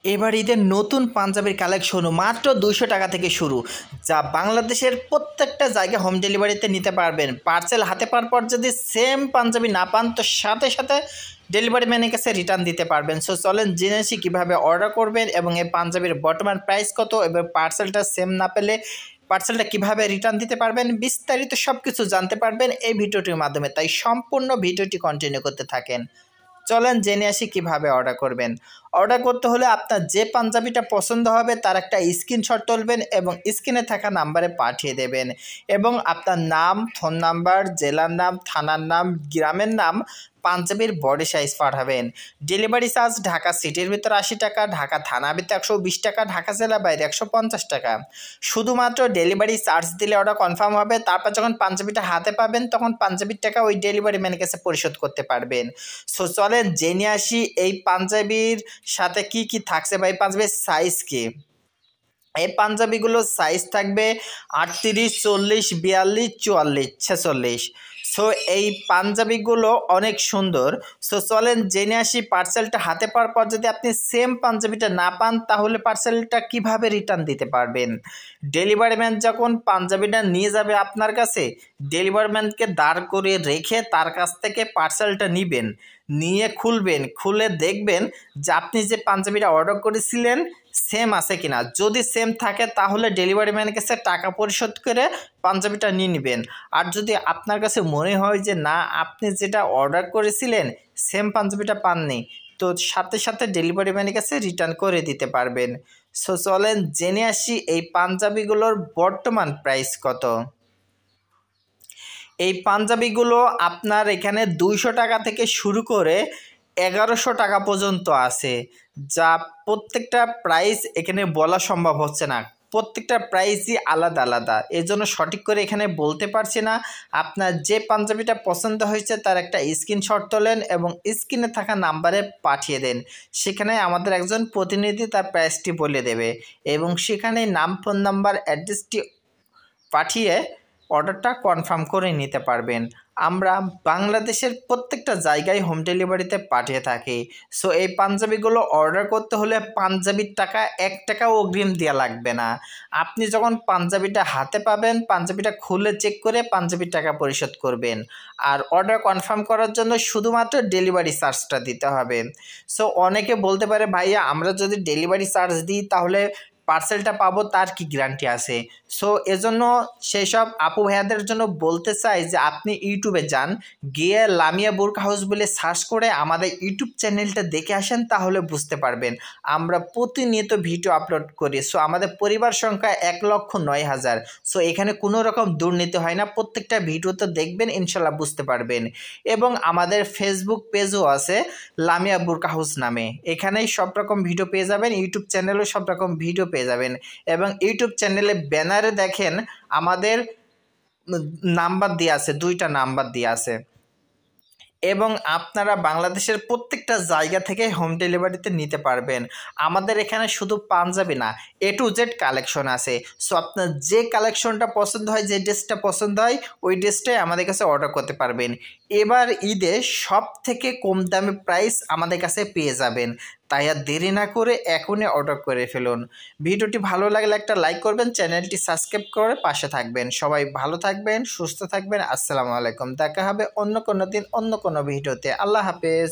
এবার ঈদের নতুন পাঞ্জাবির কালেকশন মাত্র 200 টাকা থেকে শুরু, যা বাংলাদেশের প্রত্যেকটা জায়গায় হোম ডেলিভারিতে নিতে পারবেন। পার্সেল হাতে পাওয়ার পর যদি সেম পাঞ্জাবি না পান তো সাথে সাথে ডেলিভারি ম্যানের কাছে রিটার্ন দিতে পারবেন। সো চলেন জেনে আসি কীভাবে অর্ডার করবেন এবং এই পাঞ্জাবির বর্তমান প্রাইস কত, এবং পার্সেলটা সেম না পেলে পার্সেলটা কীভাবে রিটার্ন দিতে পারবেন, বিস্তারিত সব কিছু জানতে পারবেন এই ভিডিওটির মাধ্যমে। তাই সম্পূর্ণ ভিডিওটি কন্টিনিউ করতে থাকেন। চলেন জেনে আসি কিভাবে অর্ডার করবেন। অর্ডার করতে হলে আপনার যে পাঞ্জাবিটা পছন্দ হবে তার একটা স্ক্রিনশট তুলবেন এবং স্ক্রিনে থাকা নাম্বারে পাঠিয়ে দেবেন, এবং আপনার নাম, ফোন নাম্বার, জেলার নাম, থানার নাম, গ্রামের নাম, পাঞ্জাবির বডি সাইজ পাঠাবেন। ডেলিভারি চার্জ ঢাকা সিটির ভিতরে 80 টাকা, ঢাকা থানার ভিতরে 120 টাকা, ঢাকা জেলার বাইরে 150 টাকা। শুধুমাত্র ডেলিভারি চার্জ দিলে অর্ডার কনফার্ম হবে। তারপর যখন পাঞ্জাবিটা হাতে পাবেন তখন পাঞ্জাবির টাকা ওই ডেলিভারি ম্যানের কাছে পরিশোধ করতে পারবেন। সো চলেন জেনে আসি এই পাঞ্জাবির সাথে কি কি থাকছে বা এই পাঞ্জাবির সাইজ কি। এই পাঞ্জাবিগুলোর সাইজ থাকবে 38, 40, 42, 44, 46। সো এই পাঞ্জাবিগুলো অনেক সুন্দর। সো চলেন জেনে আসি পার্সেলটা হাতে পাওয়ার পর যদি আপনি সেম পাঞ্জাবিটা না পান তাহলে পার্সেলটা কিভাবে রিটার্ন দিতে পারবেন। ডেলিভারি ম্যান যখন পাঞ্জাবিটা নিয়ে যাবে আপনার কাছে, ডেলিভারি ম্যানকে দাঁড় করিয়ে রেখে তার কাছ থেকে পার্সেলটা নেবেন, নিয়ে খুলবেন, খুলে দেখবেন যে আপনি যে পাঞ্জাবিটা অর্ডার করেছিলেন সেম আছে কিনা। যদি সেম থাকে তাহলে ডেলিভারি ম্যানের কাছে টাকা পরিশোধ করে পাঞ্জাবিটা নিয়ে নেবেন। আর যদি আপনার কাছে মনে হয় যে না, আপনি যেটা অর্ডার করেছিলেন সেম পাঞ্জাবিটা পাননি, তো সাথে সাথে ডেলিভারি ম্যানের কাছে রিটার্ন করে দিতে পারবেন। সো চলেন জেনে আসি এই পাঞ্জাবিগুলোর বর্তমান প্রাইস কত। এই পাঞ্জাবিগুলো আপনার এখানে 200 টাকা থেকে শুরু করে 1100 টাকা পর্যন্ত আছে, যা প্রত্যেকটা প্রাইস এখানে বলা সম্ভব হচ্ছে না। প্রত্যেকটা প্রাইসই আলাদা আলাদা, এজন্য সঠিক করে এখানে বলতে পারছি না। আপনার যে পাঞ্জাবিটা পছন্দ হয়েছে তার একটা স্ক্রিনশট তোলেন এবং স্ক্রিনে থাকা নাম্বারে পাঠিয়ে দেন। সেখানে আমাদের একজন প্রতিনিধি তার প্রাইসটি বলে দেবে এবং সেখানে নাম, ফোন নাম্বার, অ্যাড্রেসটি পাঠিয়ে অর্ডারটা কনফার্ম করে নিতে পারবেন। আমরা বাংলাদেশের প্রত্যেকটা জায়গায় হোম ডেলিভারিতে পাঠিয়ে থাকি। সো এই পাঞ্জাবিগুলো অর্ডার করতে হলে পাঞ্জাবির টাকা 1 টাকাও অগ্রিম দেওয়া লাগবে না। আপনি যখন পাঞ্জাবিটা হাতে পাবেন পাঞ্জাবিটা খুলে চেক করে পাঞ্জাবির টাকা পরিশোধ করবেন। আর অর্ডার কনফার্ম করার জন্য শুধুমাত্র ডেলিভারি চার্জটা দিতে হবে। সো অনেকে বলতে পারে ভাইয়া আমরা যদি ডেলিভারি চার্জ দিই তাহলে পার্সেলটা পাবো, তার কি গ্যারান্টি আছে। সো এজন্য সেই সব আপু ভাইয়াদের জন্য বলতে চাই যে আপনি ইউটিউবে যান, গিয়ে লামিয়া বুরকা হাউস বলে সার্চ করে আমাদের ইউটিউব চ্যানেলটা দেখে আসেন, তাহলে বুঝতে পারবেন আমরা প্রতিনিয়ত ভিডিও আপলোড করি। সো আমাদের পরিবার সংখ্যা 1,09,000। সো এখানে কোনো রকম দুর্নীতি হয় না, প্রত্যেকটা ভিডিওতে দেখবেন ইনশাল্লাহ বুঝতে পারবেন। এবং আমাদের ফেসবুক পেজও আছে লামিয়া বুরকা হাউস নামে, এখানেই সব রকম ভিডিও পেয়ে যাবেন, ইউটিউব চ্যানেলেও সব রকম ভিডিও পেয়ে যাবেন। এবং ইউটিউব চ্যানেলে ব্যানারে দেখেন আমাদের নাম্বার দেওয়া আছে, 2টা নাম্বার দেওয়া আছে। এবং আপনারা বাংলাদেশের প্রত্যেকটা জায়গা থেকে হোম ডেলিভারিতে নিতে পারবেন। আমাদের এখানে শুধু পাঞ্জাবি না, A to Z কালেকশন আছে। সো আপনার যে কালেকশনটা পছন্দ হয়, যে ড্রেসটা পছন্দ হয় ওই ড্রেসটাই আমাদের কাছে অর্ডার করতে পারবেন। এবার ঈদে সব থেকে কম দামে প্রাইস আমাদের কাছে পেয়ে যাবেন। তাই আর দেরি না করে এখনই অর্ডার করে ফেলুন। ভিডিওটি ভালো লাগলে একটা লাইক করবেন, চ্যানেলটি সাবস্ক্রাইব করে পাশে থাকবেন। সবাই ভালো থাকবেন, সুস্থ থাকবেন। আসসালামু আলাইকুম। দেখা হবে অন্য কোনো দিন অন্য কোনো ভিডিওতে। আল্লাহ হাফেজ।